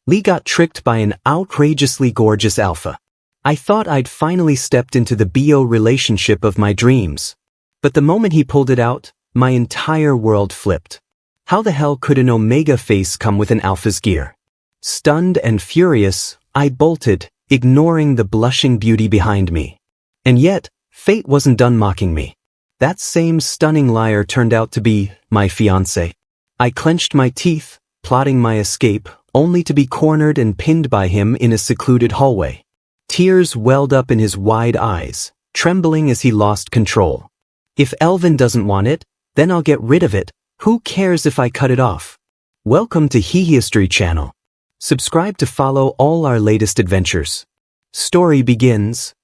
Lee got tricked by an outrageously gorgeous alpha. I thought I'd finally stepped into the BO relationship of my dreams. But the moment he pulled it out, my entire world flipped. How the hell could an Omega face come with an alpha's gear? Stunned and furious, I bolted, ignoring the blushing beauty behind me. And yet, fate wasn't done mocking me. That same stunning liar turned out to be my fiancé. I clenched my teeth, plotting my escape, only to be cornered and pinned by him in a secluded hallway. Tears welled up in his wide eyes, trembling as he lost control. If Elvin doesn't want it, then I'll get rid of it. Who cares if I cut it off? Welcome to History channel. Subscribe to follow all our latest adventures. Story begins.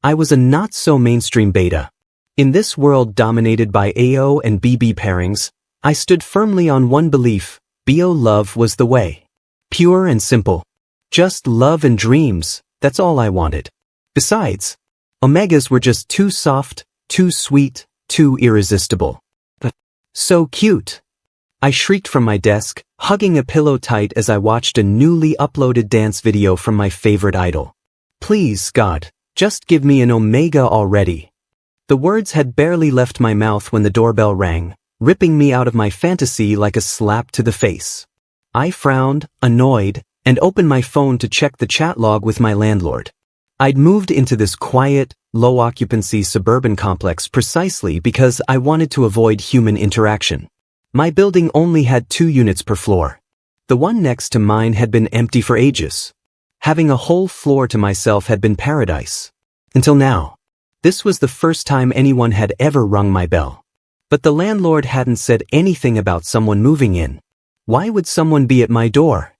I was a not-so-mainstream beta. In this world dominated by AO and BB pairings, I stood firmly on one belief: BO love was the way. Pure and simple. Just love and dreams, that's all I wanted. Besides, Omegas were just too soft, too sweet, too irresistible. But so cute. I shrieked from my desk, hugging a pillow tight as I watched a newly uploaded dance video from my favorite idol. Please, God, just give me an Omega already. The words had barely left my mouth when the doorbell rang, ripping me out of my fantasy like a slap to the face. I frowned, annoyed, and opened my phone to check the chat log with my landlord. I'd moved into this quiet, low-occupancy suburban complex precisely because I wanted to avoid human interaction. My building only had 2 units per floor. The one next to mine had been empty for ages. Having a whole floor to myself had been paradise. Until now. This was the first time anyone had ever rung my bell. But the landlord hadn't said anything about someone moving in. Why would someone be at my door?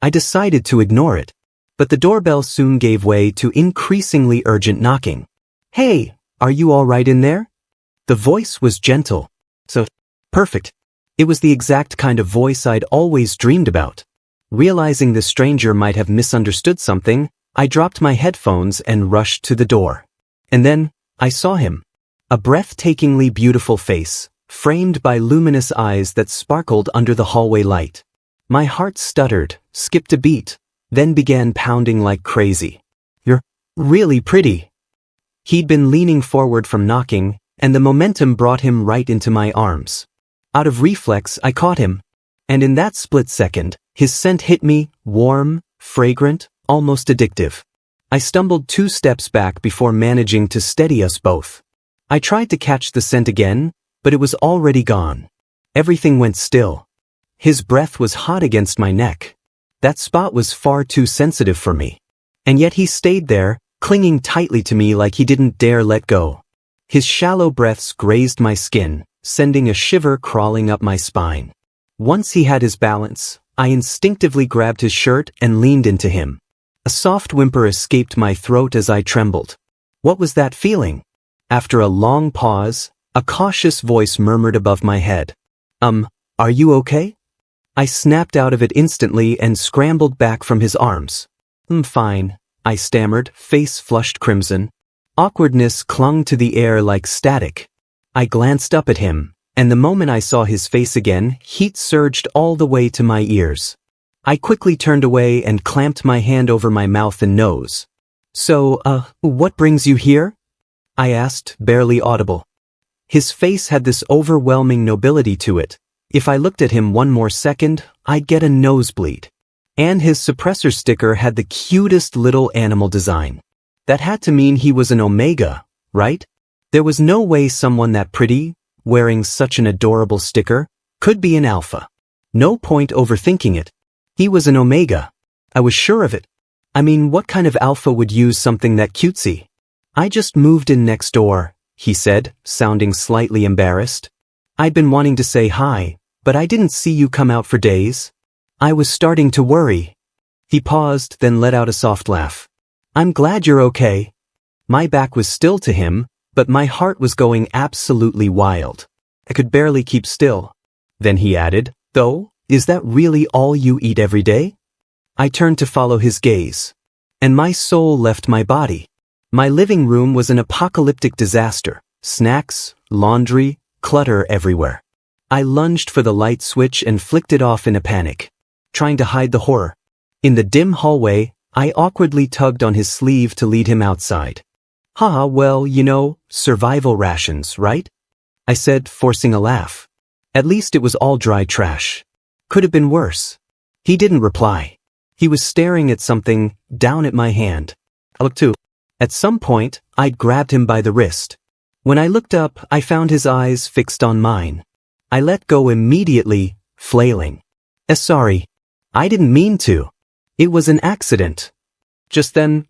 I decided to ignore it. But the doorbell soon gave way to increasingly urgent knocking. Hey, are you all right in there? The voice was gentle. So perfect. It was the exact kind of voice I'd always dreamed about. Realizing the stranger might have misunderstood something, I dropped my headphones and rushed to the door. And then, I saw him. A breathtakingly beautiful face, framed by luminous eyes that sparkled under the hallway light. My heart stuttered, skipped a beat, then began pounding like crazy. You're really pretty. He'd been leaning forward from knocking, and the momentum brought him right into my arms. Out of reflex, I caught him. And in that split second, his scent hit me, warm, fragrant, almost addictive. I stumbled 2 steps back before managing to steady us both. I tried to catch the scent again, but it was already gone. Everything went still. His breath was hot against my neck. That spot was far too sensitive for me. And yet he stayed there, clinging tightly to me like he didn't dare let go. His shallow breaths grazed my skin, sending a shiver crawling up my spine. Once he had his balance, I instinctively grabbed his shirt and leaned into him. A soft whimper escaped my throat as I trembled. What was that feeling? After a long pause, a cautious voice murmured above my head. Are you okay? I snapped out of it instantly and scrambled back from his arms. Fine, I stammered, face flushed crimson. Awkwardness clung to the air like static. I glanced up at him, and the moment I saw his face again, heat surged all the way to my ears. I quickly turned away and clamped my hand over my mouth and nose. So, what brings you here? I asked, barely audible. His face had this overwhelming nobility to it. If I looked at him one more second, I'd get a nosebleed. And his suppressor sticker had the cutest little animal design. That had to mean he was an Omega, right? There was no way someone that pretty, wearing such an adorable sticker, could be an alpha. No point overthinking it. He was an Omega. I was sure of it. I mean, what kind of alpha would use something that cutesy? I just moved in next door, he said, sounding slightly embarrassed. I'd been wanting to say hi, but I didn't see you come out for days. I was starting to worry. He paused, then let out a soft laugh. I'm glad you're okay. My back was still to him, but my heart was going absolutely wild. I could barely keep still. Then he added, though, is that really all you eat every day? I turned to follow his gaze. And my soul left my body. My living room was an apocalyptic disaster. Snacks, laundry, clutter everywhere. I lunged for the light switch and flicked it off in a panic. Trying to hide the horror. In the dim hallway, I awkwardly tugged on his sleeve to lead him outside. "Haha, well, survival rations, right?" I said, forcing a laugh. At least it was all dry trash. Could have been worse. He didn't reply. He was staring at something down at my hand. I looked too. At some point, I'd grabbed him by the wrist. When I looked up, I found his eyes fixed on mine. I let go immediately, flailing. Sorry. I didn't mean to. It was an accident." Just then,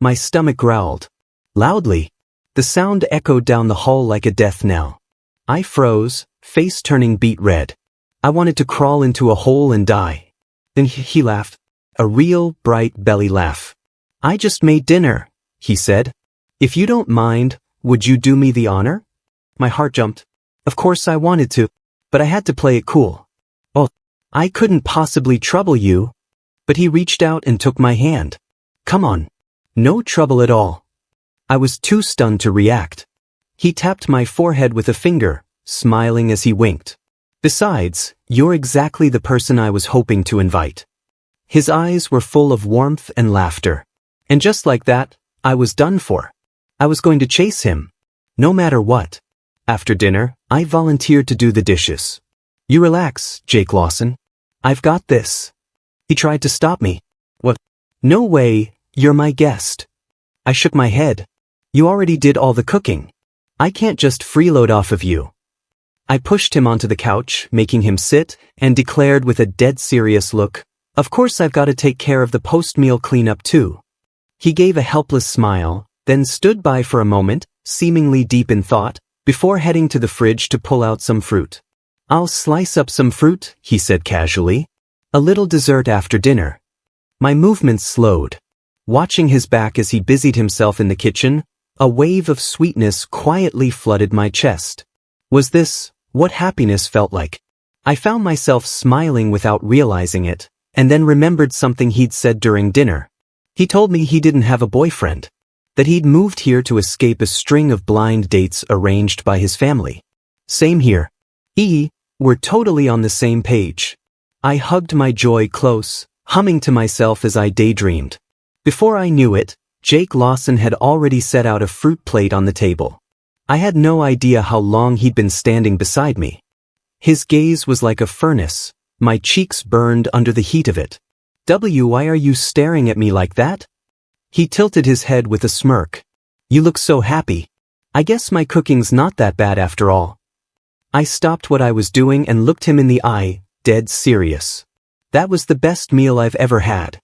my stomach growled. Loudly. The sound echoed down the hall like a death knell. I froze, face turning beet red. I wanted to crawl into a hole and die. Then he laughed. A real, bright belly laugh. "I just made dinner," he said. "If you don't mind, would you do me the honor?" My heart jumped. Of course I wanted to, but I had to play it cool. "Oh, I couldn't possibly trouble you." But he reached out and took my hand. "Come on. No trouble at all." I was too stunned to react. He tapped my forehead with a finger, smiling as he winked. "Besides, you're exactly the person I was hoping to invite." His eyes were full of warmth and laughter. And just like that, I was done for. I was going to chase him. No matter what. After dinner, I volunteered to do the dishes. "You relax, Jake Lawson. I've got this." He tried to stop me. "What? No way, you're my guest." I shook my head. "You already did all the cooking. I can't just freeload off of you." I pushed him onto the couch, making him sit, and declared with a dead serious look, "Of course I've got to take care of the post-meal cleanup too." He gave a helpless smile, then stood by for a moment, seemingly deep in thought, before heading to the fridge to pull out some fruit. "I'll slice up some fruit," he said casually. "A little dessert after dinner." My movements slowed. Watching his back as he busied himself in the kitchen, a wave of sweetness quietly flooded my chest. Was this what happiness felt like? I found myself smiling without realizing it, and then remembered something he'd said during dinner. He told me he didn't have a boyfriend, that he'd moved here to escape a string of blind dates arranged by his family. Same here. We're totally on the same page. I hugged my joy close, humming to myself as I daydreamed. Before I knew it, Jake Lawson had already set out a fruit plate on the table. I had no idea how long he'd been standing beside me. His gaze was like a furnace. My cheeks burned under the heat of it. Why are you staring at me like that?" He tilted his head with a smirk. "You look so happy. I guess my cooking's not that bad after all." I stopped what I was doing and looked him in the eye, dead serious. "That was the best meal I've ever had."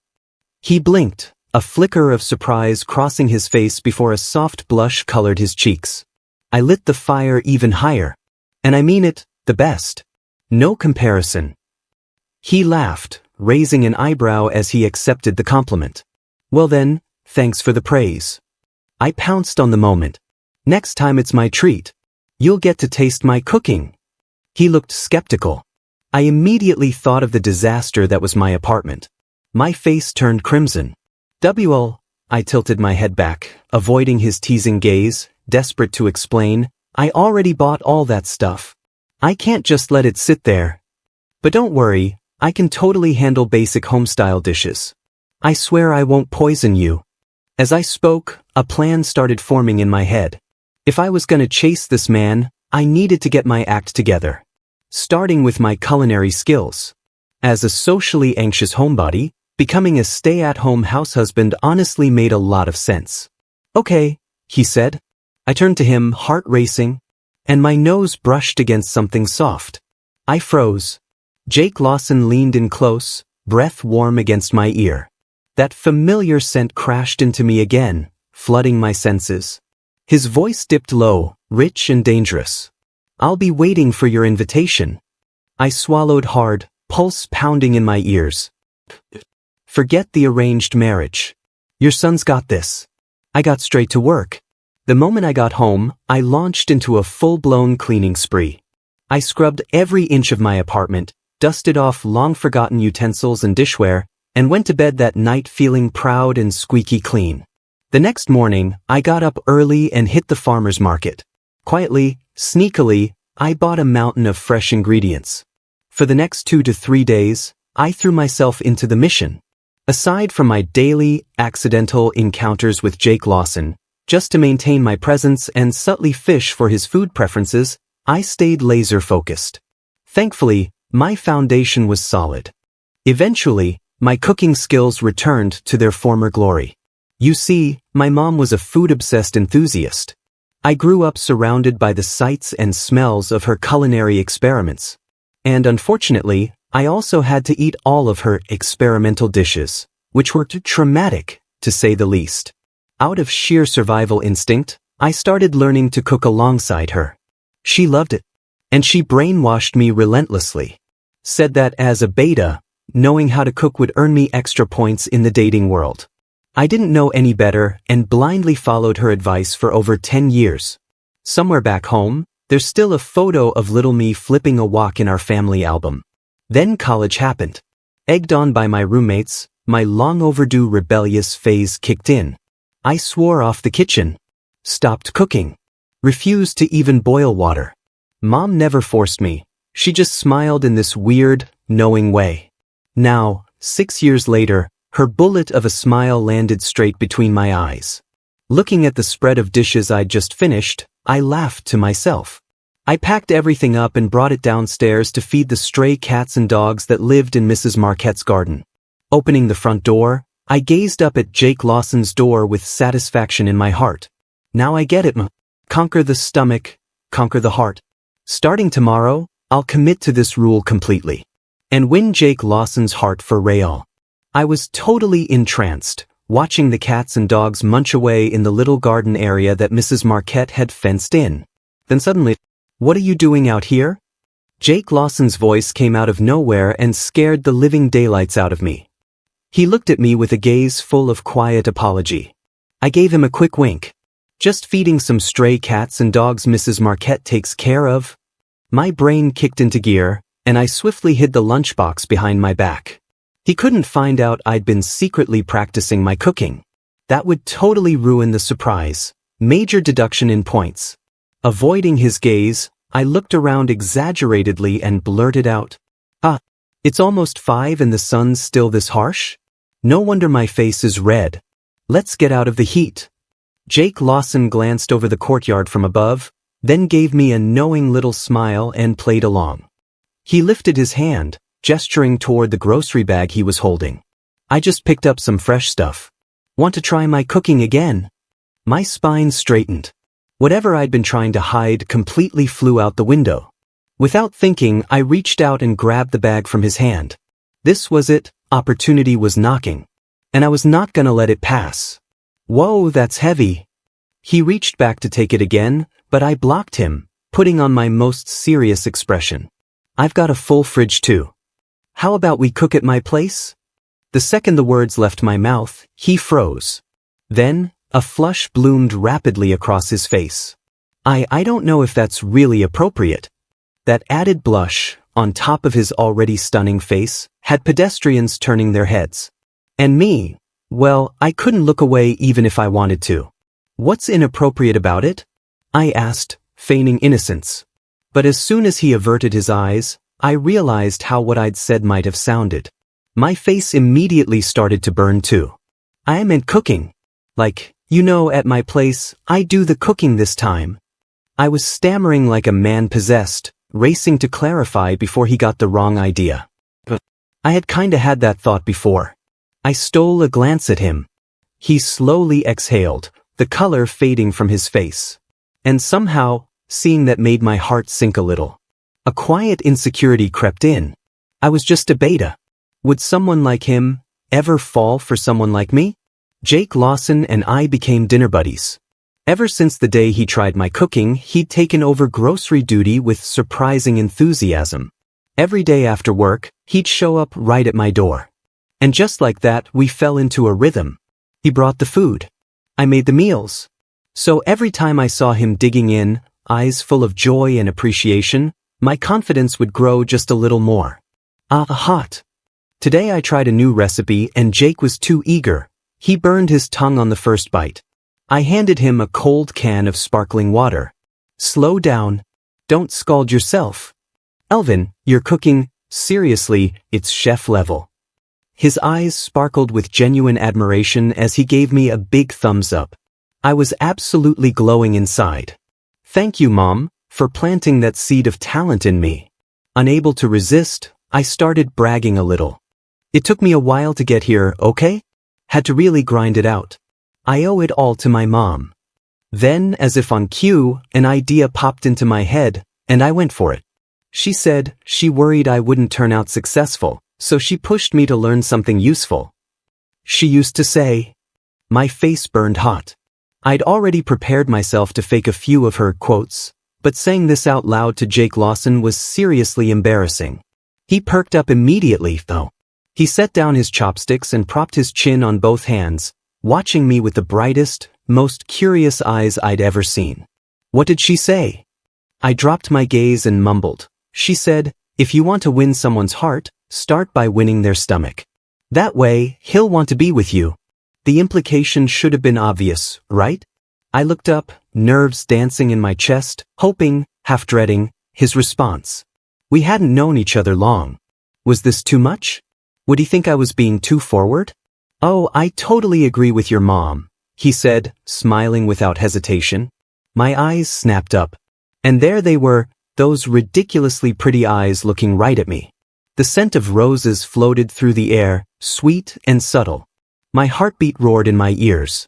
He blinked, a flicker of surprise crossing his face before a soft blush colored his cheeks. I lit the fire even higher. "And I mean it, the best. No comparison." He laughed, raising an eyebrow as he accepted the compliment. "Well then, thanks for the praise." I pounced on the moment. "Next time it's my treat. You'll get to taste my cooking." He looked skeptical. I immediately thought of the disaster that was my apartment. My face turned crimson. I tilted my head back, avoiding his teasing gaze, desperate to explain, "I already bought all that stuff. I can't just let it sit there. But don't worry, I can totally handle basic home-style dishes. I swear I won't poison you." As I spoke, a plan started forming in my head. If I was gonna chase this man, I needed to get my act together. Starting with my culinary skills. As a socially anxious homebody, becoming a stay-at-home househusband honestly made a lot of sense. "Okay," he said. I turned to him, heart racing, and my nose brushed against something soft. I froze. Jake Lawson leaned in close, breath warm against my ear. That familiar scent crashed into me again, flooding my senses. His voice dipped low, rich and dangerous. "I'll be waiting for your invitation." I swallowed hard, pulse pounding in my ears. "Forget the arranged marriage. Your son's got this." I got straight to work. The moment I got home, I launched into a full-blown cleaning spree. I scrubbed every inch of my apartment, dusted off long-forgotten utensils and dishware, and went to bed that night feeling proud and squeaky clean. The next morning, I got up early and hit the farmer's market. Quietly, sneakily, I bought a mountain of fresh ingredients. For the next 2 to 3 days, I threw myself into the mission. Aside from my daily, accidental encounters with Jake Lawson, just to maintain my presence and subtly fish for his food preferences, I stayed laser-focused. Thankfully, my foundation was solid. Eventually, my cooking skills returned to their former glory. You see, my mom was a food-obsessed enthusiast. I grew up surrounded by the sights and smells of her culinary experiments. And unfortunately, I also had to eat all of her experimental dishes, which were traumatic, to say the least. Out of sheer survival instinct, I started learning to cook alongside her. She loved it, and she brainwashed me relentlessly. Said that as a beta, knowing how to cook would earn me extra points in the dating world. I didn't know any better and blindly followed her advice for over 10 years. Somewhere back home, there's still a photo of little me flipping a wok in our family album. Then college happened. Egged on by my roommates, my long overdue rebellious phase kicked in. I swore off the kitchen. Stopped cooking. Refused to even boil water. Mom never forced me. She just smiled in this weird, knowing way. Now, 6 years later, her bullet of a smile landed straight between my eyes. Looking at the spread of dishes I'd just finished, I laughed to myself. I packed everything up and brought it downstairs to feed the stray cats and dogs that lived in Mrs. Marquette's garden. Opening the front door, I gazed up at Jake Lawson's door with satisfaction in my heart. Now I get it, conquer the stomach, conquer the heart. Starting tomorrow, I'll commit to this rule completely. And win Jake Lawson's heart for real. I was totally entranced, watching the cats and dogs munch away in the little garden area that Mrs. Marquette had fenced in. Then suddenly, "What are you doing out here?" Jake Lawson's voice came out of nowhere and scared the living daylights out of me. He looked at me with a gaze full of quiet apology. I gave him a quick wink. "Just feeding some stray cats and dogs Mrs. Marquette takes care of." My brain kicked into gear, and I swiftly hid the lunchbox behind my back. He couldn't find out I'd been secretly practicing my cooking. That would totally ruin the surprise. Major deduction in points. Avoiding his gaze, I looked around exaggeratedly and blurted out, "It's almost 5 and the sun's still this harsh? No wonder my face is red. Let's get out of the heat." Jake Lawson glanced over the courtyard from above, then gave me a knowing little smile and played along. He lifted his hand, gesturing toward the grocery bag he was holding. "I just picked up some fresh stuff. Want to try my cooking again?" My spine straightened. Whatever I'd been trying to hide completely flew out the window. Without thinking, I reached out and grabbed the bag from his hand. This was it, opportunity was knocking. And I was not gonna let it pass. "Whoa, that's heavy." He reached back to take it again, but I blocked him, putting on my most serious expression. "I've got a full fridge too. How about we cook at my place?" The second the words left my mouth, he froze. Then, a flush bloomed rapidly across his face. I don't know if that's really appropriate. That added blush, on top of his already stunning face, had pedestrians turning their heads. And me, well, I couldn't look away even if I wanted to. "What's inappropriate about it?" I asked, feigning innocence. But as soon as he averted his eyes, I realized how what I'd said might have sounded. My face immediately started to burn too. I meant cooking. Like, at my place, I do the cooking this time. I was stammering like a man possessed, racing to clarify before he got the wrong idea. But I had kinda had that thought before. I stole a glance at him. He slowly exhaled, the color fading from his face. And somehow, seeing that made my heart sink a little. A quiet insecurity crept in. I was just a beta. Would someone like him ever fall for someone like me? Jake Lawson and I became dinner buddies. Ever since the day he tried my cooking, he'd taken over grocery duty with surprising enthusiasm. Every day after work, he'd show up right at my door. And just like that, we fell into a rhythm. He brought the food. I made the meals. So every time I saw him digging in, eyes full of joy and appreciation, my confidence would grow just a little more. Hot. Today I tried a new recipe and Jake was too eager. He burned his tongue on the first bite. I handed him a cold can of sparkling water. "Slow down. Don't scald yourself. Elvin, you're cooking, seriously, it's chef level." His eyes sparkled with genuine admiration as he gave me a big thumbs up. I was absolutely glowing inside. Thank you, Mom, for planting that seed of talent in me. Unable to resist, I started bragging a little. It took me a while to get here, okay? Had to really grind it out. I owe it all to my mom. Then, as if on cue, an idea popped into my head, and I went for it. She said she worried I wouldn't turn out successful, so she pushed me to learn something useful. She used to say. My face burned hot. I'd already prepared myself to fake a few of her quotes, but saying this out loud to Jake Lawson was seriously embarrassing. He perked up immediately, though. He set down his chopsticks and propped his chin on both hands, watching me with the brightest, most curious eyes I'd ever seen. What did she say? I dropped my gaze and mumbled. She said, if you want to win someone's heart, start by winning their stomach. That way, he'll want to be with you. The implication should have been obvious, right? I looked up, nerves dancing in my chest, hoping, half dreading, his response. We hadn't known each other long. Was this too much? Would he think I was being too forward? Oh, I totally agree with your mom, he said, smiling without hesitation. My eyes snapped up. And there they were, those ridiculously pretty eyes looking right at me. The scent of roses floated through the air, sweet and subtle. My heartbeat roared in my ears.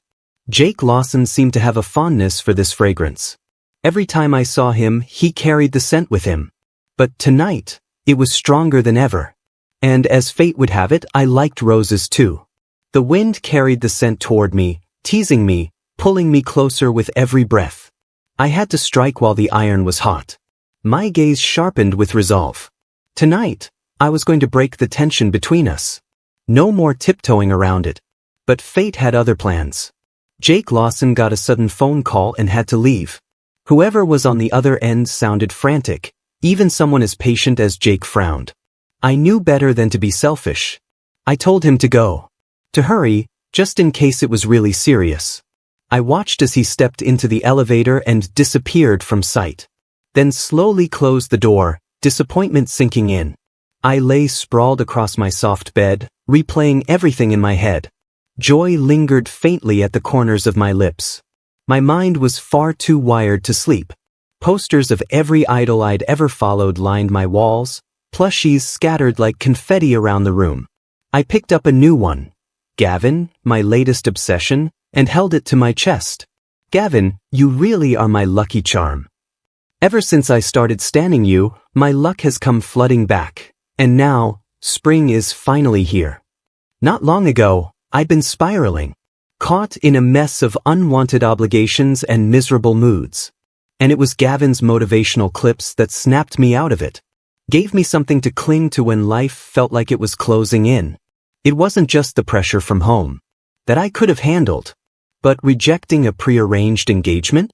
Jake Lawson seemed to have a fondness for this fragrance. Every time I saw him, he carried the scent with him. But tonight, it was stronger than ever. And as fate would have it, I liked roses too. The wind carried the scent toward me, teasing me, pulling me closer with every breath. I had to strike while the iron was hot. My gaze sharpened with resolve. Tonight, I was going to break the tension between us. No more tiptoeing around it. But fate had other plans. Jake Lawson got a sudden phone call and had to leave. Whoever was on the other end sounded frantic. Even someone as patient as Jake frowned. I knew better than to be selfish. I told him to go. To hurry, just in case it was really serious. I watched as he stepped into the elevator and disappeared from sight. Then slowly closed the door, disappointment sinking in. I lay sprawled across my soft bed, replaying everything in my head. Joy lingered faintly at the corners of my lips. My mind was far too wired to sleep. Posters of every idol I'd ever followed lined my walls, plushies scattered like confetti around the room. I picked up a new one. Gavin, my latest obsession, and held it to my chest. Gavin, you really are my lucky charm. Ever since I started standing you, my luck has come flooding back. And now, spring is finally here. Not long ago, I'd been spiraling, caught in a mess of unwanted obligations and miserable moods. And it was Gavin's motivational clips that snapped me out of it. Gave me something to cling to when life felt like it was closing in. It wasn't just the pressure from home. That I could have handled. But rejecting a prearranged engagement?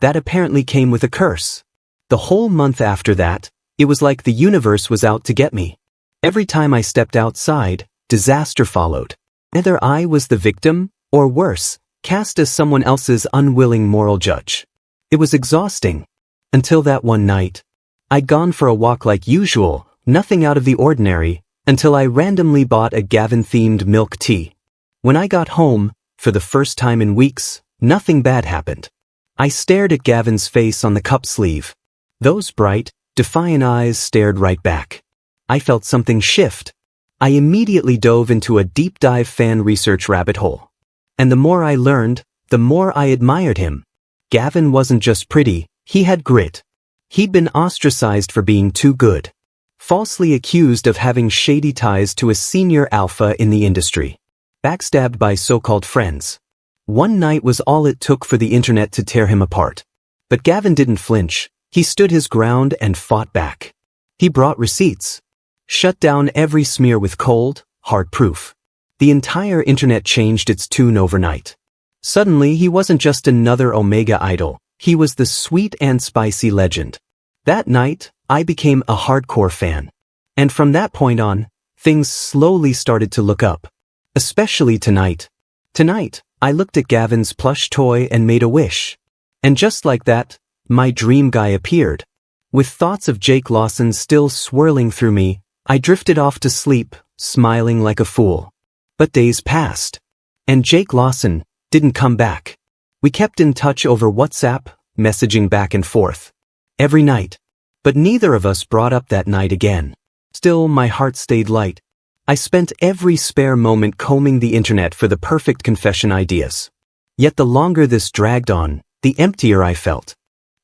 That apparently came with a curse. The whole month after that, it was like the universe was out to get me. Every time I stepped outside, disaster followed. Either I was the victim, or worse, cast as someone else's unwilling moral judge. It was exhausting. Until that one night. I'd gone for a walk like usual, nothing out of the ordinary, until I randomly bought a Gavin-themed milk tea. When I got home, for the first time in weeks, nothing bad happened. I stared at Gavin's face on the cup sleeve. Those bright, defiant eyes stared right back. I felt something shift. I immediately dove into a deep dive fan research rabbit hole. And the more I learned, the more I admired him. Gavin wasn't just pretty, he had grit. He'd been ostracized for being too good. Falsely accused of having shady ties to a senior alpha in the industry. Backstabbed by so-called friends. One night was all it took for the internet to tear him apart. But Gavin didn't flinch. He stood his ground and fought back. He brought receipts. Shut down every smear with cold, hard proof. The entire internet changed its tune overnight. Suddenly he wasn't just another Omega idol, he was the sweet and spicy legend. That night, I became a hardcore fan. And from that point on, things slowly started to look up. Especially tonight. Tonight, I looked at Gavin's plush toy and made a wish. And just like that, my dream guy appeared. With thoughts of Jake Lawson still swirling through me, I drifted off to sleep, smiling like a fool. But days passed. And Jake Lawson didn't come back. We kept in touch over WhatsApp, messaging back and forth. Every night. But neither of us brought up that night again. Still, my heart stayed light. I spent every spare moment combing the internet for the perfect confession ideas. Yet the longer this dragged on, the emptier I felt.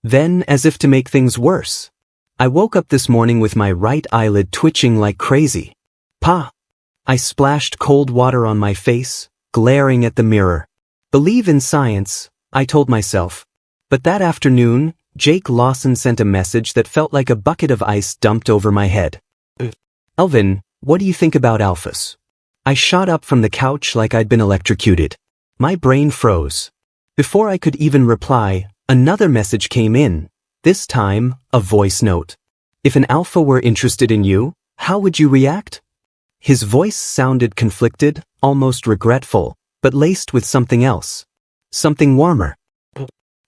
Then, as if to make things worse, I woke up this morning with my right eyelid twitching like crazy. Pa! I splashed cold water on my face, glaring at the mirror. Believe in science, I told myself. But that afternoon, Jake Lawson sent a message that felt like a bucket of ice dumped over my head. Elvin, what do you think about alphas? I shot up from the couch like I'd been electrocuted. My brain froze. Before I could even reply, another message came in. This time, a voice note. If an alpha were interested in you, how would you react? His voice sounded conflicted, almost regretful, but laced with something else. Something warmer.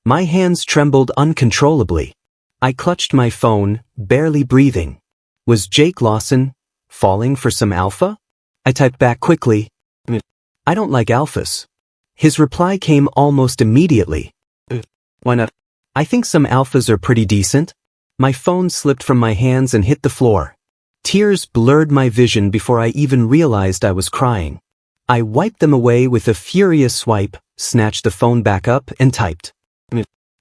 My hands trembled uncontrollably. I clutched my phone, barely breathing. Was Jake Lawson falling for some alpha? I typed back quickly. I don't like alphas. His reply came almost immediately. Why not? I think some alphas are pretty decent. My phone slipped from my hands and hit the floor. Tears blurred my vision before I even realized I was crying. I wiped them away with a furious swipe, snatched the phone back up and typed.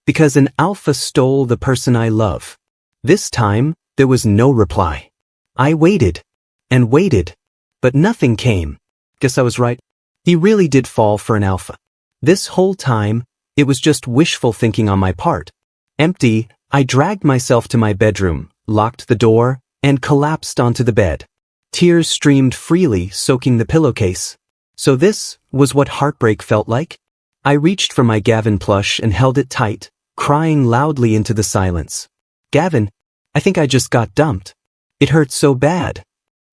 Because an alpha stole the person I love. This time, there was no reply. I waited. And waited. But nothing came. Guess I was right. He really did fall for an alpha. This whole time, it was just wishful thinking on my part. Empty, I dragged myself to my bedroom, locked the door, and collapsed onto the bed. Tears streamed freely, soaking the pillowcase. So this was what heartbreak felt like? I reached for my Gavin plush and held it tight, crying loudly into the silence. Gavin, I think I just got dumped. It hurt so bad.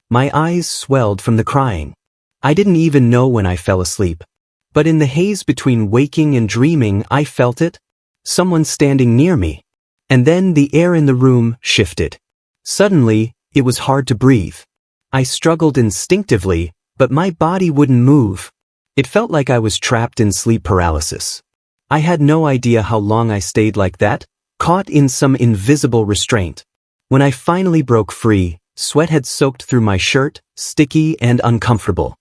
My eyes swelled from the crying. I didn't even know when I fell asleep. But in the haze between waking and dreaming, I felt it. Someone standing near me. And then the air in the room shifted. Suddenly, it was hard to breathe. I struggled instinctively, but my body wouldn't move. It felt like I was trapped in sleep paralysis. I had no idea how long I stayed like that, caught in some invisible restraint. When I finally broke free, sweat had soaked through my shirt, sticky and uncomfortable.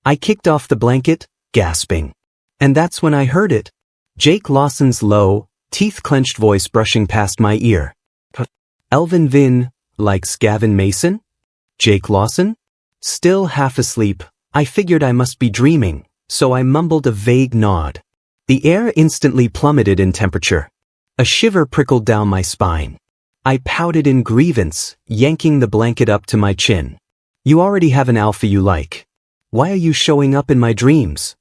I kicked off the blanket, gasping. And that's when I heard it. Jake Lawson's low, teeth-clenched voice brushing past my ear. Elvin Vin likes Gavin Mason? Jake Lawson? Still half asleep, I figured I must be dreaming, so I mumbled a vague nod. The air instantly plummeted in temperature. A shiver prickled down my spine. I pouted in grievance, yanking the blanket up to my chin. You already have an alpha you like. Why are you showing up in my dreams?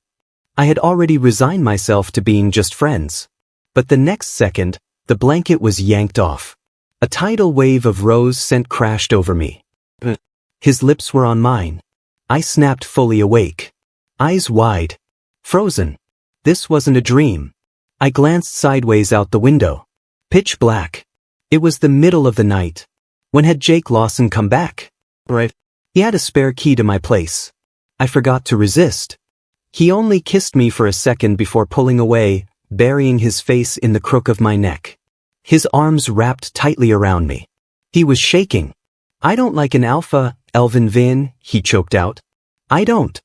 I had already resigned myself to being just friends. But the next second, the blanket was yanked off. A tidal wave of rose scent crashed over me. His lips were on mine. I snapped fully awake. Eyes wide. Frozen. This wasn't a dream. I glanced sideways out the window. Pitch black. It was the middle of the night. When had Jake Lawson come back? Right. He had a spare key to my place. I forgot to resist. He only kissed me for a second before pulling away, burying his face in the crook of my neck. His arms wrapped tightly around me. He was shaking. I don't like an alpha, Elvin Vin, he choked out. I don't.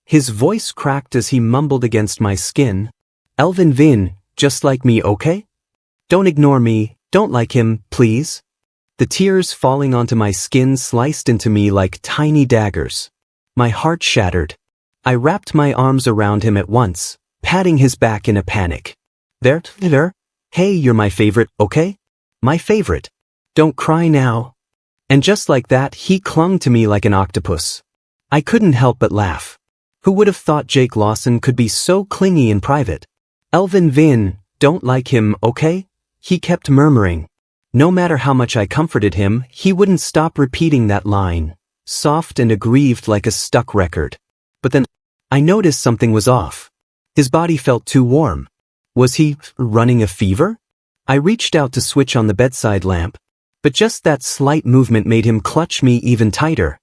His voice cracked as he mumbled against my skin. Elvin Vin, just like me, okay? Don't ignore me, don't like him, please. The tears falling onto my skin sliced into me like tiny daggers. My heart shattered. I wrapped my arms around him at once, patting his back in a panic. There. Hey, you're my favorite, okay? My favorite. Don't cry now. And just like that, he clung to me like an octopus. I couldn't help but laugh. Who would have thought Jake Lawson could be so clingy in private? Elvin Vin, don't like him, okay? He kept murmuring. No matter how much I comforted him, he wouldn't stop repeating that line, soft and aggrieved like a stuck record. But then, I noticed something was off. His body felt too warm. Was he running a fever? I reached out to switch on the bedside lamp, but just that slight movement made him clutch me even tighter.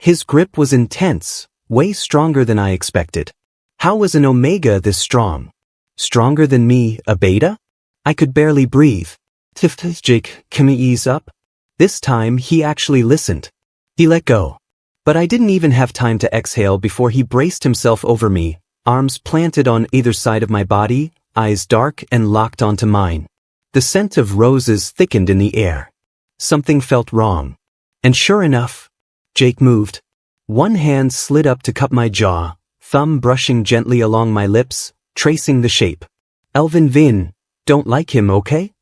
His grip was intense, way stronger than I expected. How was an omega this strong? Stronger than me, a beta? I could barely breathe. Jake, can we ease up? This time he actually listened. He let go. But I didn't even have time to exhale before he braced himself over me, arms planted on either side of my body, eyes dark and locked onto mine. The scent of roses thickened in the air. Something felt wrong. And sure enough, Jake moved. One hand slid up to cup my jaw, thumb brushing gently along my lips, tracing the shape. Elvin Vin, don't like him, okay?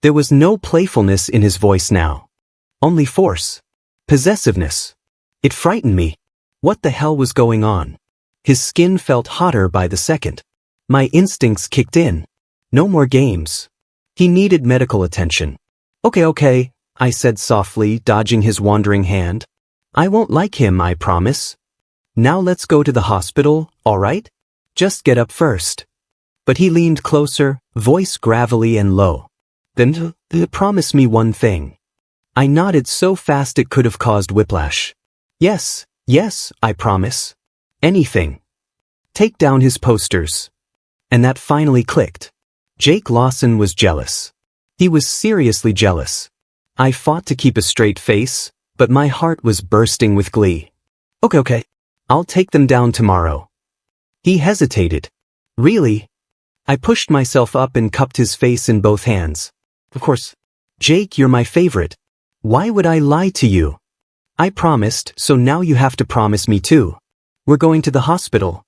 There was no playfulness in his voice now. Only force. Possessiveness. It frightened me. What the hell was going on? His skin felt hotter by the second. My instincts kicked in. No more games. He needed medical attention. Okay, I said softly, dodging his wandering hand. I won't like him, I promise. Now let's go to the hospital, all right? Just get up first. But he leaned closer, voice gravelly and low. Then, promise me one thing. I nodded so fast it could have caused whiplash. Yes, I promise. Anything. Take down his posters. And that finally clicked. Jake Lawson was jealous. He was seriously jealous. I fought to keep a straight face, but my heart was bursting with glee. Okay. I'll take them down tomorrow. He hesitated. Really? I pushed myself up and cupped his face in both hands. Of course. Jake, you're my favorite. Why would I lie to you? I promised, so now you have to promise me too. We're going to the hospital.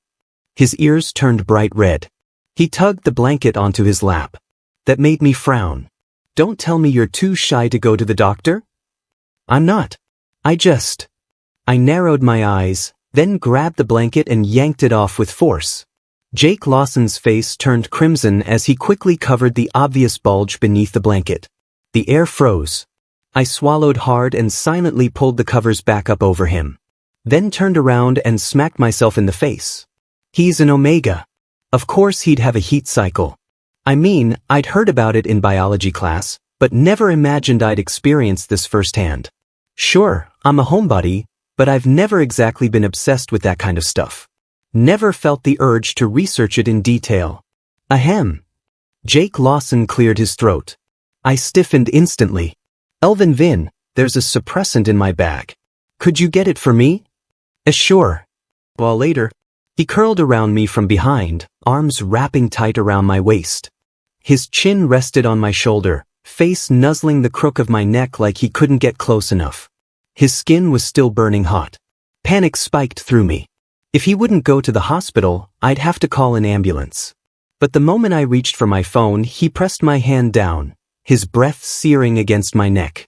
His ears turned bright red. He tugged the blanket onto his lap. That made me frown. Don't tell me you're too shy to go to the doctor? I'm not. I narrowed my eyes, then grabbed the blanket and yanked it off with force. Jake Lawson's face turned crimson as he quickly covered the obvious bulge beneath the blanket. The air froze. I swallowed hard and silently pulled the covers back up over him. Then turned around and smacked myself in the face. He's an omega. Of course he'd have a heat cycle. I mean, I'd heard about it in biology class, but never imagined I'd experienced this firsthand. Sure, I'm a homebody, but I've never exactly been obsessed with that kind of stuff. Never felt the urge to research it in detail. Ahem. Jake Lawson cleared his throat. I stiffened instantly. Elvin Vin, there's a suppressant in my bag. Could you get it for me? Sure. Well, later. He curled around me from behind, arms wrapping tight around my waist. His chin rested on my shoulder, face nuzzling the crook of my neck like he couldn't get close enough. His skin was still burning hot. Panic spiked through me. If he wouldn't go to the hospital, I'd have to call an ambulance. But the moment I reached for my phone, he pressed my hand down, his breath searing against my neck.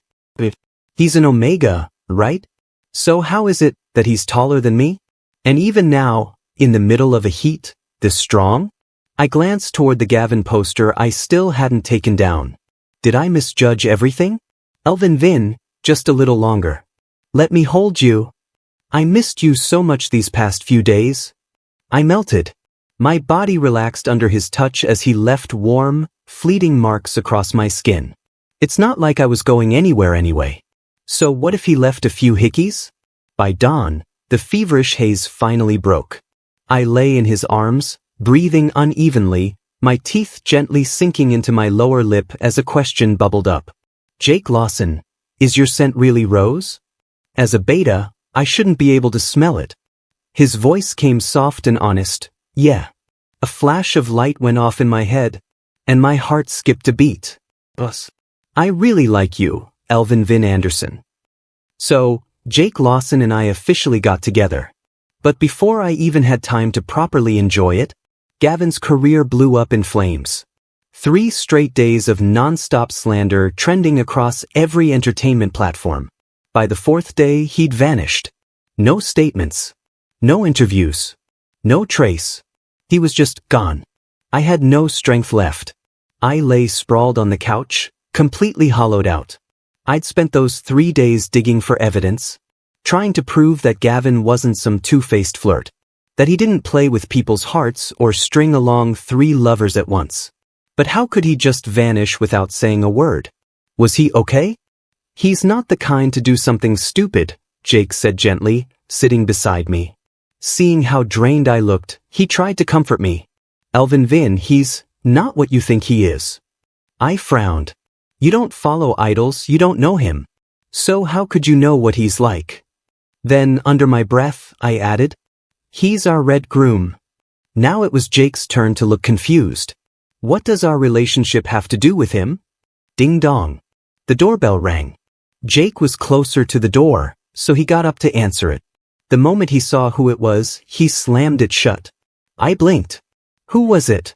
He's an omega, right? So how is it that he's taller than me? And even now, in the middle of a heat, this strong? I glanced toward the Gavin poster I still hadn't taken down. Did I misjudge everything? Elvin Vin, just a little longer. Let me hold you. I missed you so much these past few days. I melted. My body relaxed under his touch as he left warm, fleeting marks across my skin. It's not like I was going anywhere anyway. So what if he left a few hickeys? By dawn, the feverish haze finally broke. I lay in his arms, breathing unevenly, my teeth gently sinking into my lower lip as a question bubbled up. Jake Lawson, is your scent really rose? As a beta, I shouldn't be able to smell it. His voice came soft and honest. Yeah. A flash of light went off in my head, and my heart skipped a beat. Bus. I really like you, Elvin Vin Anderson. So, Jake Lawson and I officially got together. But before I even had time to properly enjoy it, Gavin's career blew up in flames. 3 straight days of non-stop slander trending across every entertainment platform. By the 4th day, he'd vanished. No statements. No interviews. No trace. He was just gone. I had no strength left. I lay sprawled on the couch, completely hollowed out. I'd spent those 3 days digging for evidence, trying to prove that Gavin wasn't some two-faced flirt, that he didn't play with people's hearts or string along 3 lovers at once. But how could he just vanish without saying a word? Was he okay? He's not the kind to do something stupid, Jake said gently, sitting beside me. Seeing how drained I looked, he tried to comfort me. Elvin, he's not what you think he is. I frowned. You don't follow idols, you don't know him. So how could you know what he's like? Then, under my breath, I added, he's our red groom. Now it was Jake's turn to look confused. What does our relationship have to do with him? Ding dong. The doorbell rang. Jake was closer to the door, so he got up to answer it. The moment he saw who it was, he slammed it shut. I blinked. Who was it?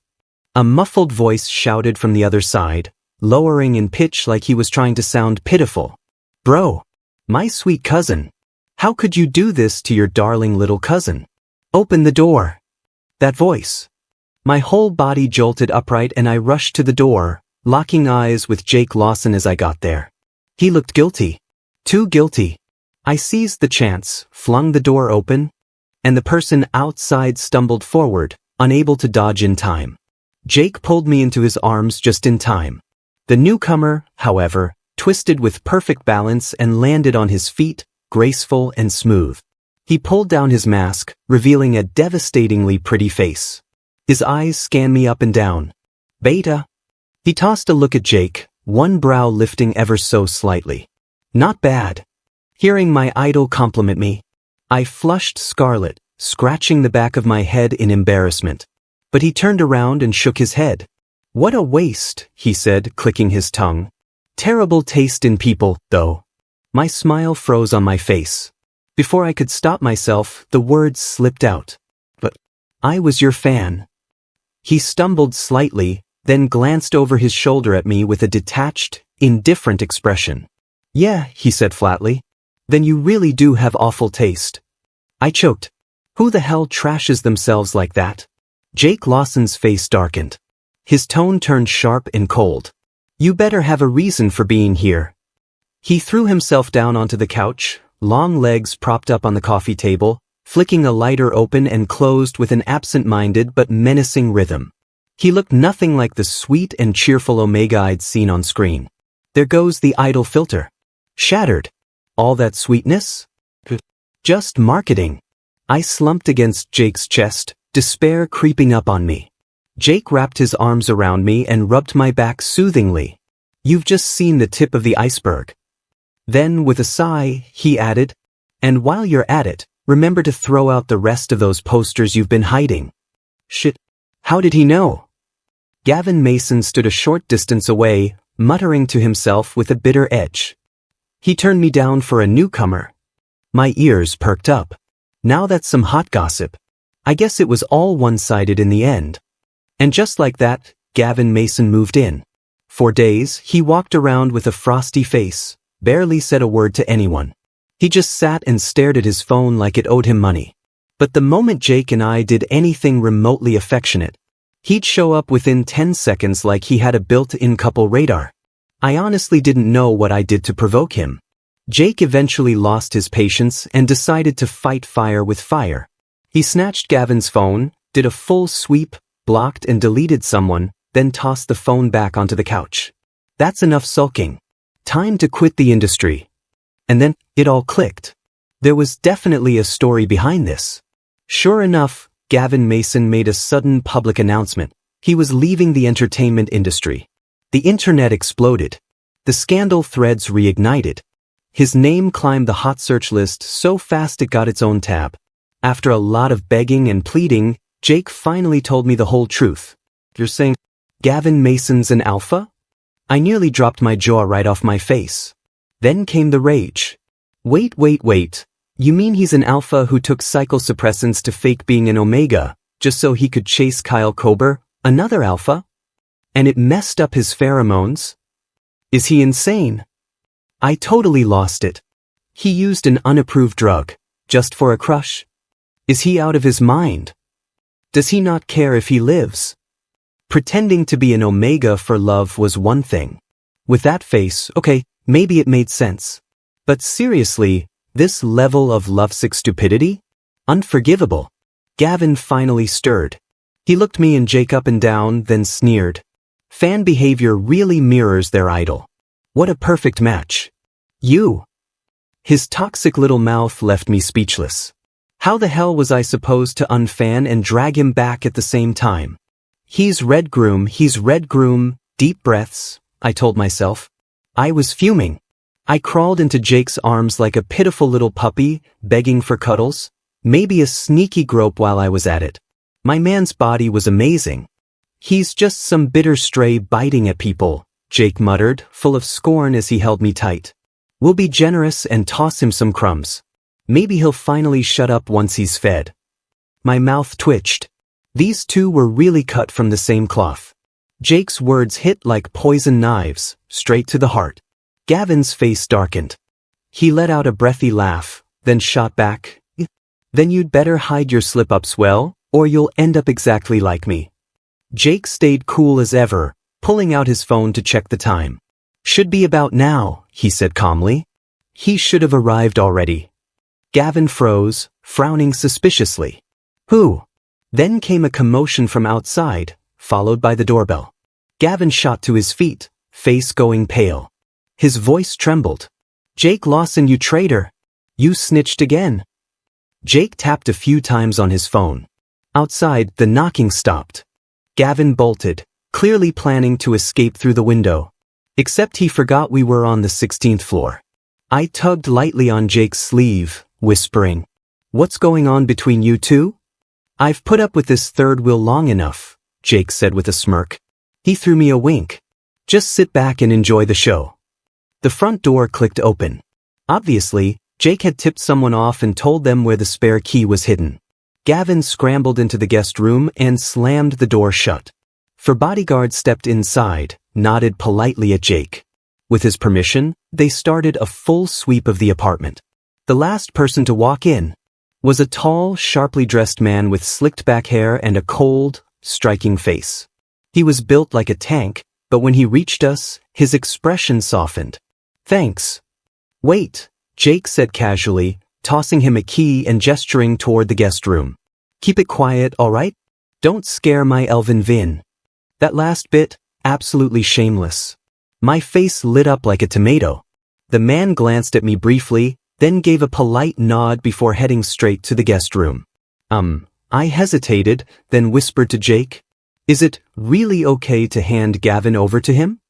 A muffled voice shouted from the other side, lowering in pitch like he was trying to sound pitiful. Bro, my sweet cousin. How could you do this to your darling little cousin? Open the door. That voice. My whole body jolted upright and I rushed to the door, locking eyes with Jake Lawson as I got there. He looked guilty. Too guilty. I seized the chance, flung the door open, and the person outside stumbled forward, unable to dodge in time. Jake pulled me into his arms just in time. The newcomer, however, twisted with perfect balance and landed on his feet, graceful and smooth. He pulled down his mask, revealing a devastatingly pretty face. His eyes scanned me up and down. Beta. He tossed a look at Jake, one brow lifting ever so slightly. Not bad. Hearing my idol compliment me, I flushed scarlet, scratching the back of my head in embarrassment. But he turned around and shook his head. What a waste, he said, clicking his tongue. Terrible taste in people, though. My smile froze on my face. Before I could stop myself, the words slipped out. But I was your fan. He stumbled slightly, then glanced over his shoulder at me with a detached, indifferent expression. Yeah, he said flatly. Then you really do have awful taste. I choked. Who the hell trashes themselves like that? Jake Lawson's face darkened. His tone turned sharp and cold. You better have a reason for being here. He threw himself down onto the couch, long legs propped up on the coffee table, flicking a lighter open and closed with an absent-minded but menacing rhythm. He looked nothing like the sweet and cheerful Omega I'd seen on screen. There goes the idol filter. Shattered. All that sweetness? Just marketing. I slumped against Jake's chest, despair creeping up on me. Jake wrapped his arms around me and rubbed my back soothingly. You've just seen the tip of the iceberg. Then, with a sigh, he added, and while you're at it, remember to throw out the rest of those posters you've been hiding. Shit. How did he know? Gavin Mason stood a short distance away, muttering to himself with a bitter edge. He turned me down for a newcomer. My ears perked up. Now that's some hot gossip. I guess it was all one-sided in the end. And just like that, Gavin Mason moved in. For days, he walked around with a frosty face, barely said a word to anyone. He just sat and stared at his phone like it owed him money. But the moment Jake and I did anything remotely affectionate, he'd show up within 10 seconds like he had a built-in couple radar. I honestly didn't know what I did to provoke him. Jake eventually lost his patience and decided to fight fire with fire. He snatched Gavin's phone, did a full sweep, blocked and deleted someone, then tossed the phone back onto the couch. That's enough sulking. Time to quit the industry. And then, it all clicked. There was definitely a story behind this. Sure enough, Gavin Mason made a sudden public announcement. He was leaving the entertainment industry. The internet exploded. The scandal threads reignited. His name climbed the hot search list so fast it got its own tab. After a lot of begging and pleading, Jake finally told me the whole truth. You're saying Gavin Mason's an alpha? I nearly dropped my jaw right off my face. Then came the rage. Wait. You mean he's an alpha who took suppressants to fake being an omega, just so he could chase Kyle Kober, another alpha? And it messed up his pheromones? Is he insane? I totally lost it. He used an unapproved drug, just for a crush. Is he out of his mind? Does he not care if he lives? Pretending to be an omega for love was one thing. With that face, okay, maybe it made sense. But seriously, this level of lovesick stupidity? Unforgivable. Gavin finally stirred. He looked me and Jake up and down, then sneered. Fan behavior really mirrors their idol. What a perfect match. You. His toxic little mouth left me speechless. How the hell was I supposed to unfan and drag him back at the same time? He's red groom, deep breaths, I told myself. I was fuming. I crawled into Jake's arms like a pitiful little puppy, begging for cuddles, maybe a sneaky grope while I was at it. My man's body was amazing. He's just some bitter stray biting at people, Jake muttered, full of scorn as he held me tight. We'll be generous and toss him some crumbs. Maybe he'll finally shut up once he's fed. My mouth twitched. These two were really cut from the same cloth. Jake's words hit like poison knives, straight to the heart. Gavin's face darkened. He let out a breathy laugh, then shot back. Then you'd better hide your slip-ups well, or you'll end up exactly like me. Jake stayed cool as ever, pulling out his phone to check the time. Should be about now, he said calmly. He should have arrived already. Gavin froze, frowning suspiciously. Who? Then came a commotion from outside, followed by the doorbell. Gavin shot to his feet, face going pale. His voice trembled. Jake Lawson, you traitor! You snitched again. Jake tapped a few times on his phone. Outside, the knocking stopped. Gavin bolted, clearly planning to escape through the window. Except he forgot we were on the 16th floor. I tugged lightly on Jake's sleeve, whispering, "What's going on between you two?" "I've put up with this third wheel long enough," Jake said with a smirk. He threw me a wink. "Just sit back and enjoy the show." The front door clicked open. Obviously, Jake had tipped someone off and told them where the spare key was hidden. Gavin scrambled into the guest room and slammed the door shut. The bodyguard stepped inside, nodded politely at Jake. With his permission, they started a full sweep of the apartment. The last person to walk in was a tall, sharply dressed man with slicked back hair and a cold, striking face. He was built like a tank, but when he reached us, his expression softened. "Thanks." "Wait," Jake said casually, tossing him a key and gesturing toward the guest room. "Keep it quiet, all right? Don't scare my Elvin Vin." That last bit, absolutely shameless. My face lit up like a tomato. The man glanced at me briefly, then gave a polite nod before heading straight to the guest room. I hesitated, then whispered to Jake, "Is it really okay to hand Gavin over to him?"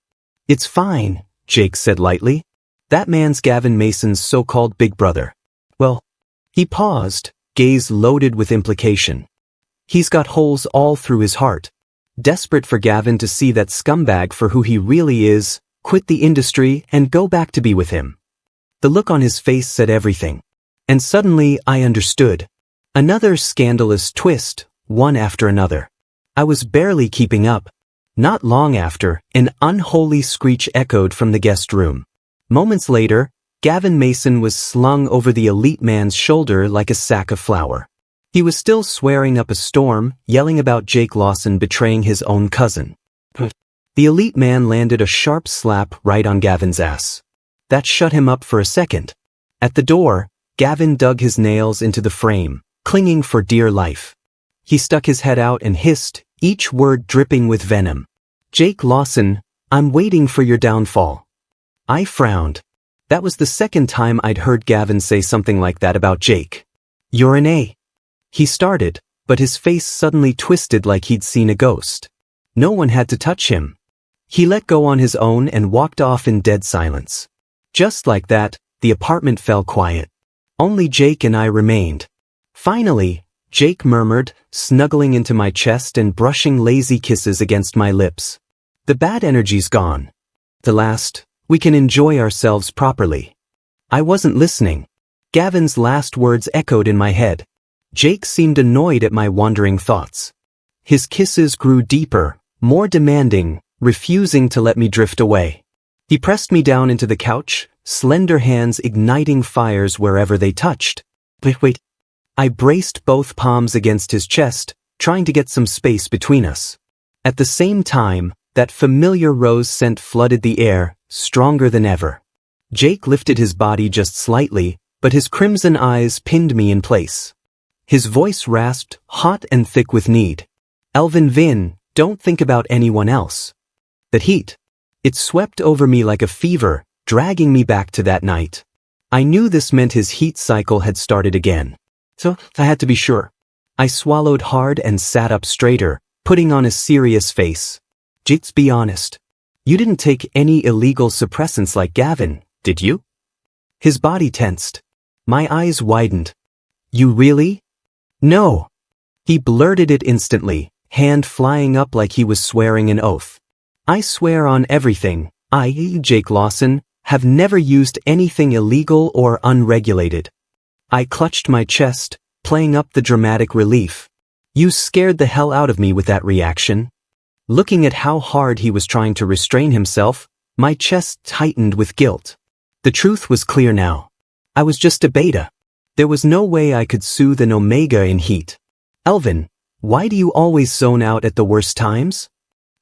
"It's fine," Jake said lightly. "That man's Gavin Mason's so-called big brother." "Well," he paused, gaze loaded with implication. "He's got holes all through his heart. Desperate for Gavin to see that scumbag for who he really is, quit the industry and go back to be with him." The look on his face said everything. And suddenly I understood. Another scandalous twist, one after another. I was barely keeping up. Not long after, an unholy screech echoed from the guest room. Moments later, Gavin Mason was slung over the elite man's shoulder like a sack of flour. He was still swearing up a storm, yelling about Jake Lawson betraying his own cousin. The elite man landed a sharp slap right on Gavin's ass. That shut him up for a second. At the door, Gavin dug his nails into the frame, clinging for dear life. He stuck his head out and hissed, each word dripping with venom. "Jake Lawson, I'm waiting for your downfall." I frowned. That was the second time I'd heard Gavin say something like that about Jake. "You're an A." He started, but his face suddenly twisted like he'd seen a ghost. No one had to touch him. He let go on his own and walked off in dead silence. Just like that, the apartment fell quiet. Only Jake and I remained. Finally, Jake murmured, snuggling into my chest and brushing lazy kisses against my lips. "The bad energy's gone. The last, we can enjoy ourselves properly." I wasn't listening. Gavin's last words echoed in my head. Jake seemed annoyed at my wandering thoughts. His kisses grew deeper, more demanding, refusing to let me drift away. He pressed me down into the couch, slender hands igniting fires wherever they touched. Wait. I braced both palms against his chest, trying to get some space between us. At the same time, that familiar rose scent flooded the air, stronger than ever. Jake lifted his body just slightly, but his crimson eyes pinned me in place. His voice rasped, hot and thick with need. "Elvin Vin, don't think about anyone else." That heat. It swept over me like a fever, dragging me back to that night. I knew this meant his heat cycle had started again. So, I had to be sure. I swallowed hard and sat up straighter, putting on a serious face. Just be honest. You didn't take any illegal suppressants like Gavin, did you? His body tensed. My eyes widened. You really? No. He blurted it instantly, hand flying up like he was swearing an oath. I swear on everything, I, Jake Lawson, have never used anything illegal or unregulated. I clutched my chest, playing up the dramatic relief. You scared the hell out of me with that reaction. Looking at how hard he was trying to restrain himself, my chest tightened with guilt. The truth was clear now. I was just a beta. There was no way I could soothe an omega in heat. Elvin, why do you always zone out at the worst times?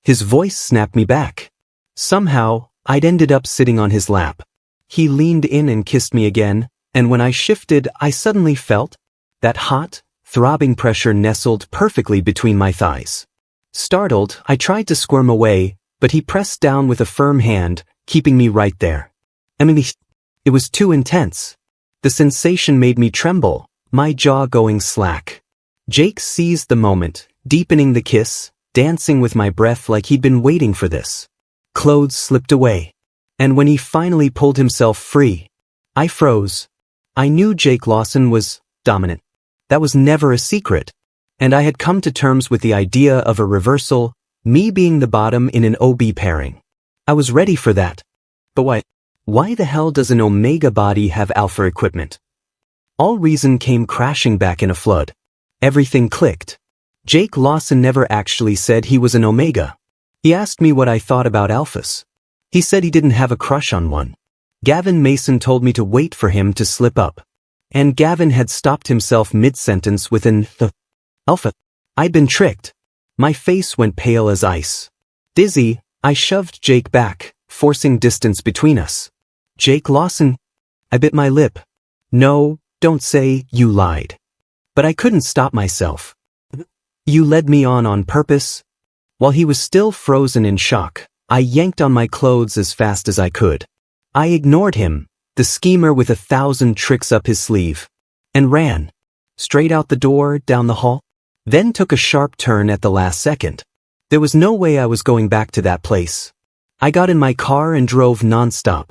His voice snapped me back. Somehow, I'd ended up sitting on his lap. He leaned in and kissed me again, and when I shifted, I suddenly felt that hot, throbbing pressure nestled perfectly between my thighs. Startled, I tried to squirm away, but he pressed down with a firm hand, keeping me right there. It was too intense. The sensation made me tremble, my jaw going slack. Jake seized the moment, deepening the kiss, dancing with my breath like he'd been waiting for this. Clothes slipped away. And when he finally pulled himself free, I froze. I knew Jake Lawson was dominant. That was never a secret. And I had come to terms with the idea of a reversal, me being the bottom in an OB pairing. I was ready for that. But why the hell does an omega body have alpha equipment? All reason came crashing back in a flood. Everything clicked. Jake Lawson never actually said he was an omega. He asked me what I thought about alphas. He said he didn't have a crush on one. Gavin Mason told me to wait for him to slip up. And Gavin had stopped himself mid-sentence with an alpha. I'd been tricked. My face went pale as ice. Dizzy, I shoved Jake back, forcing distance between us. Jake Lawson? I bit my lip. No, don't say you lied. But I couldn't stop myself. You led me on purpose? While he was still frozen in shock, I yanked on my clothes as fast as I could. I ignored him, the schemer with 1,000 tricks up his sleeve, and ran. Straight out the door, down the hall, then took a sharp turn at the last second. There was no way I was going back to that place. I got in my car and drove nonstop,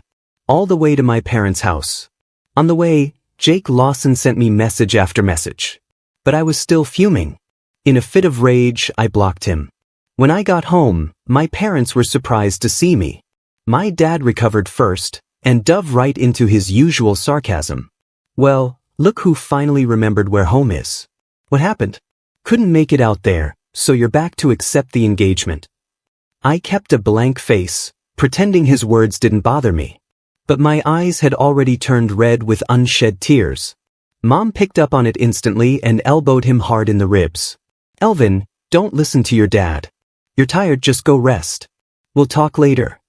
all the way to my parents' house. On the way, Jake Lawson sent me message after message. But I was still fuming. In a fit of rage, I blocked him. When I got home, my parents were surprised to see me. My dad recovered first, and dove right into his usual sarcasm. Well, look who finally remembered where home is. What happened? Couldn't make it out there, so you're back to accept the engagement. I kept a blank face, pretending his words didn't bother me. But my eyes had already turned red with unshed tears. Mom picked up on it instantly and elbowed him hard in the ribs. Elvin, don't listen to your dad. You're tired, just go rest. We'll talk later.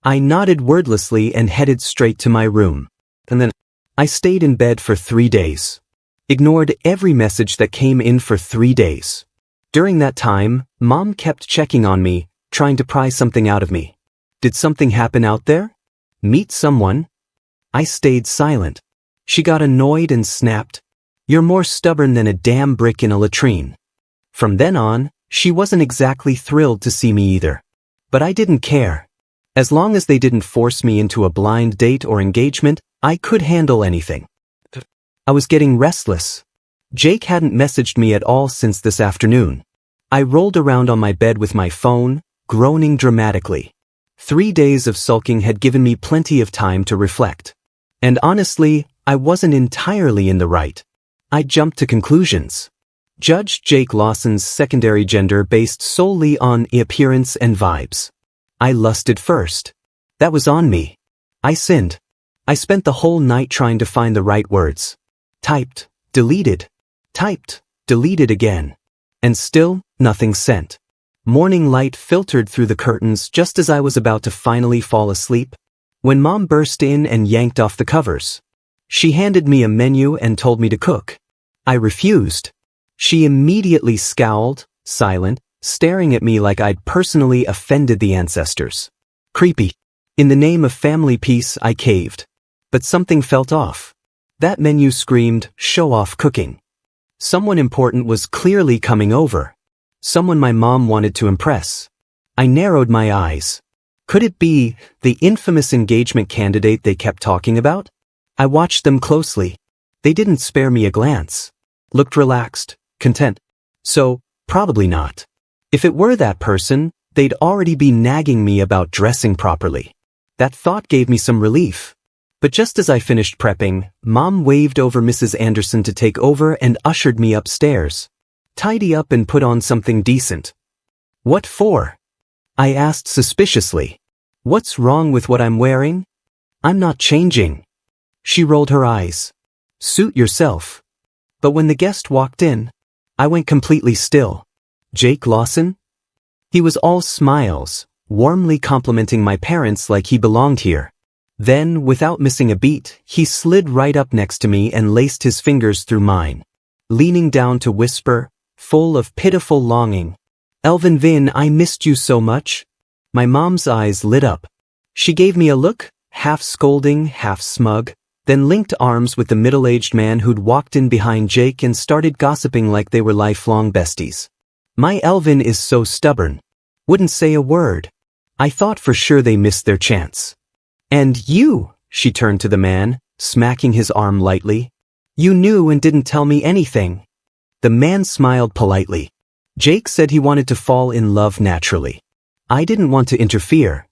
I nodded wordlessly and headed straight to my room. And then I stayed in bed for 3 days. Ignored every message that came in for 3 days. During that time, Mom kept checking on me, trying to pry something out of me. Did something happen out there? Meet someone? I stayed silent. She got annoyed and snapped. You're more stubborn than a damn brick in a latrine. From then on, she wasn't exactly thrilled to see me either. But I didn't care. As long as they didn't force me into a blind date or engagement, I could handle anything. I was getting restless. Jake hadn't messaged me at all since this afternoon. I rolled around on my bed with my phone, groaning dramatically. 3 days of sulking had given me plenty of time to reflect. And honestly, I wasn't entirely in the right. I jumped to conclusions. Judged Jake Lawson's secondary gender based solely on appearance and vibes. I lusted first. That was on me. I sinned. I spent the whole night trying to find the right words. Typed, deleted. Typed, deleted again. And still, nothing sent. Morning light filtered through the curtains just as I was about to finally fall asleep, when Mom burst in and yanked off the covers. She handed me a menu and told me to cook. I refused. She immediately scowled, silent, staring at me like I'd personally offended the ancestors. Creepy. In the name of family peace, I caved. But something felt off. That menu screamed, "Show off cooking." Someone important was clearly coming over. Someone my mom wanted to impress. I narrowed my eyes. Could it be the infamous engagement candidate they kept talking about? I watched them closely. They didn't spare me a glance. Looked relaxed, content. So, probably not. If it were that person, they'd already be nagging me about dressing properly. That thought gave me some relief. But just as I finished prepping, Mom waved over Mrs. Anderson to take over and ushered me upstairs. "Tidy up and put on something decent." "What for?" I asked suspiciously. "What's wrong with what I'm wearing?" "I'm not changing." She rolled her eyes. "Suit yourself." But when the guest walked in, I went completely still. Jake Lawson? He was all smiles, warmly complimenting my parents like he belonged here. Then, without missing a beat, he slid right up next to me and laced his fingers through mine, leaning down to whisper, full of pitiful longing, "Elvin Vin, I missed you so much." My mom's eyes lit up. She gave me a look, half scolding, half smug, then linked arms with the middle-aged man who'd walked in behind Jake and started gossiping like they were lifelong besties. "My Elvin is so stubborn. Wouldn't say a word. I thought for sure they missed their chance." "And you," she turned to the man, smacking his arm lightly. "You knew and didn't tell me anything." The man smiled politely. Jake said he wanted to fall in love naturally. I didn't want to interfere.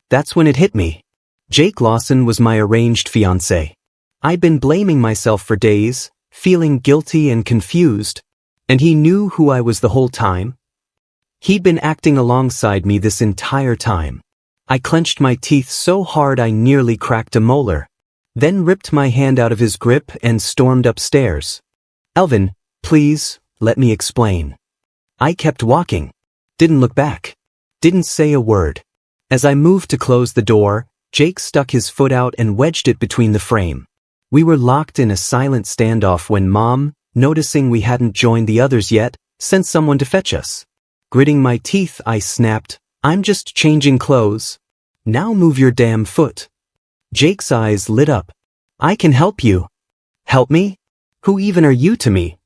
That's when it hit me. Jake Lawson was my arranged fiancé. I'd been blaming myself for days, feeling guilty and confused, and he knew who I was the whole time. He'd been acting alongside me this entire time. I clenched my teeth so hard I nearly cracked a molar, then ripped my hand out of his grip and stormed upstairs. "Elvin, please, let me explain." I kept walking. Didn't look back. Didn't say a word. As I moved to close the door, Jake stuck his foot out and wedged it between the frame. We were locked in a silent standoff when Mom, noticing we hadn't joined the others yet, sent someone to fetch us. Gritting my teeth, I snapped, "I'm just changing clothes. Now move your damn foot." Jake's eyes lit up. "I can help you." "Help me? Who even are you to me?"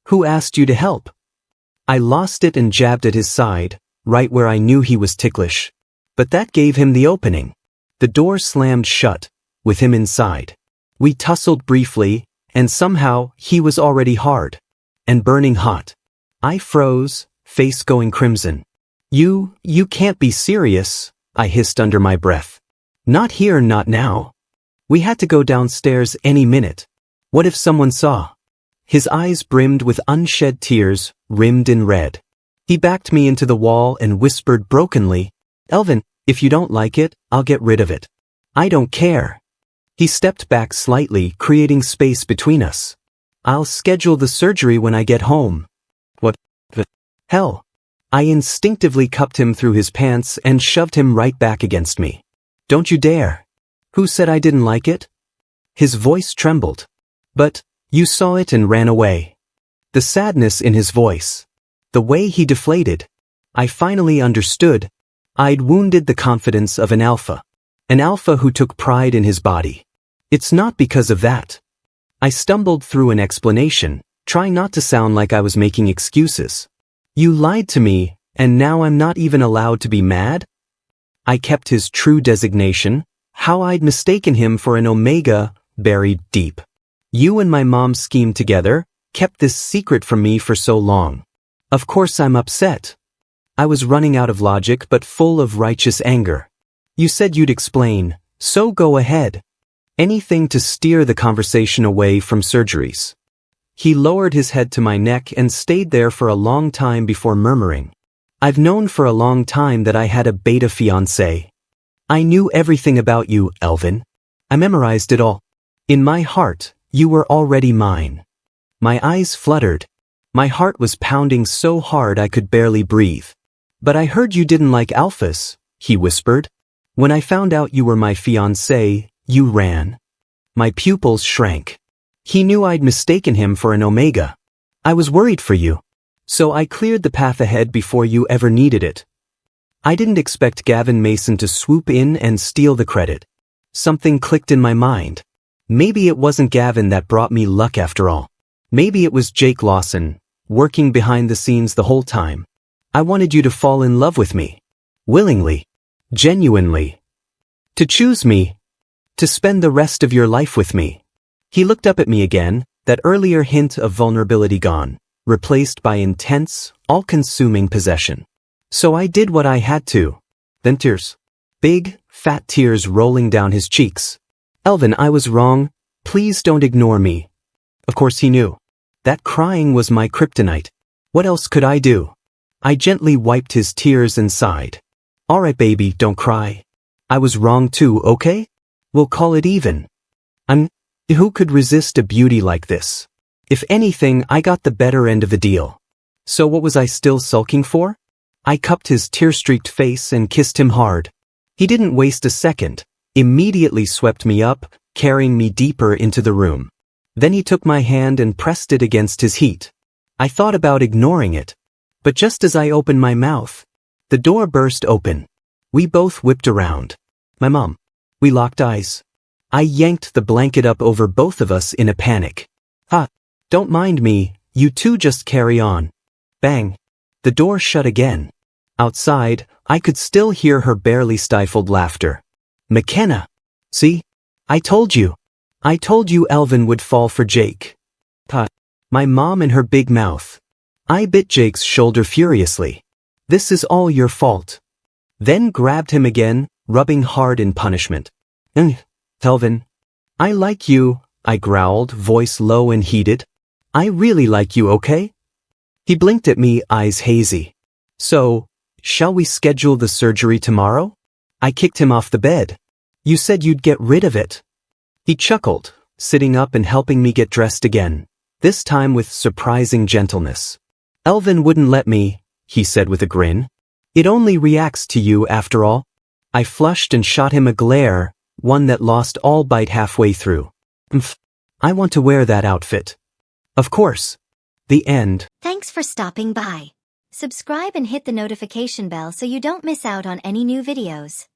"Who asked you to help?" I lost it and jabbed at his side, right where I knew he was ticklish. But that gave him the opening. The door slammed shut, with him inside. We tussled briefly, and somehow he was already hard and burning hot. I froze, face going crimson. You can't be serious," I hissed under my breath. "Not here, not now. We had to go downstairs any minute. What if someone saw?" His eyes brimmed with unshed tears, rimmed in red. He backed me into the wall and whispered brokenly, "Elvin, if you don't like it, I'll get rid of it." "I don't care." He stepped back slightly, creating space between us. "I'll schedule the surgery when I get home." "What the hell?" I instinctively cupped him through his pants and shoved him right back against me. "Don't you dare." "Who said I didn't like it?" His voice trembled. "But you saw it and ran away." The sadness in his voice. The way he deflated. I finally understood. I'd wounded the confidence of an alpha. An alpha who took pride in his body. It's not because of that. I stumbled through an explanation, trying not to sound like I was making excuses. "You lied to me, and now I'm not even allowed to be mad?" I kept his true designation, how I'd mistaken him for an omega, buried deep. "You and my mom schemed together, kept this secret from me for so long. Of course I'm upset." I was running out of logic but full of righteous anger. "You said you'd explain, so go ahead. Anything to steer the conversation away from surgeries." He lowered his head to my neck and stayed there for a long time before murmuring, "I've known for a long time that I had a beta fiancé. I knew everything about you, Elvin. I memorized it all. In my heart, you were already mine." My eyes fluttered. My heart was pounding so hard I could barely breathe. "But I heard you didn't like alphas," he whispered. "When I found out you were my fiancé, you ran." My pupils shrank. He knew I'd mistaken him for an omega. "I was worried for you. So I cleared the path ahead before you ever needed it." I didn't expect Gavin Mason to swoop in and steal the credit. Something clicked in my mind. Maybe it wasn't Gavin that brought me luck after all. Maybe it was Jake Lawson, working behind the scenes the whole time. I wanted you to fall in love with me. Willingly. Genuinely. To choose me. To spend the rest of your life with me. He looked up at me again, that earlier hint of vulnerability gone, replaced by intense, all-consuming possession. So I did what I had to. Then tears. Big, fat tears rolling down his cheeks. Elvin, I was wrong. Please don't ignore me. Of course he knew. That crying was my kryptonite. What else could I do? I gently wiped his tears and sighed. All right, baby, don't cry. I was wrong too, okay? We'll call it even. Who could resist a beauty like this? If anything, I got the better end of the deal. So what was I still sulking for? I cupped his tear-streaked face and kissed him hard. He didn't waste a second, immediately swept me up, carrying me deeper into the room. Then he took my hand and pressed it against his heat. I thought about ignoring it. But just as I opened my mouth, the door burst open. We both whipped around. My mom. We locked eyes. I yanked the blanket up over both of us in a panic. Don't mind me, you two just carry on. Bang. The door shut again. Outside, I could still hear her barely stifled laughter. McKenna. See? I told you. I told you Elvin would fall for Jake. My mom and her big mouth. I bit Jake's shoulder furiously. This is all your fault. Then grabbed him again, rubbing hard in punishment. Elvin. I like you, I growled, voice low and heated. I really like you, okay? He blinked at me, eyes hazy. So, shall we schedule the surgery tomorrow? I kicked him off the bed. You said you'd get rid of it. He chuckled, sitting up and helping me get dressed again, this time with surprising gentleness. Elvin wouldn't let me, he said with a grin. It only reacts to you after all. I flushed and shot him a glare, one that lost all bite halfway through. I want to wear that outfit. Of course. The end. Thanks for stopping by. Subscribe and hit the notification bell so you don't miss out on any new videos.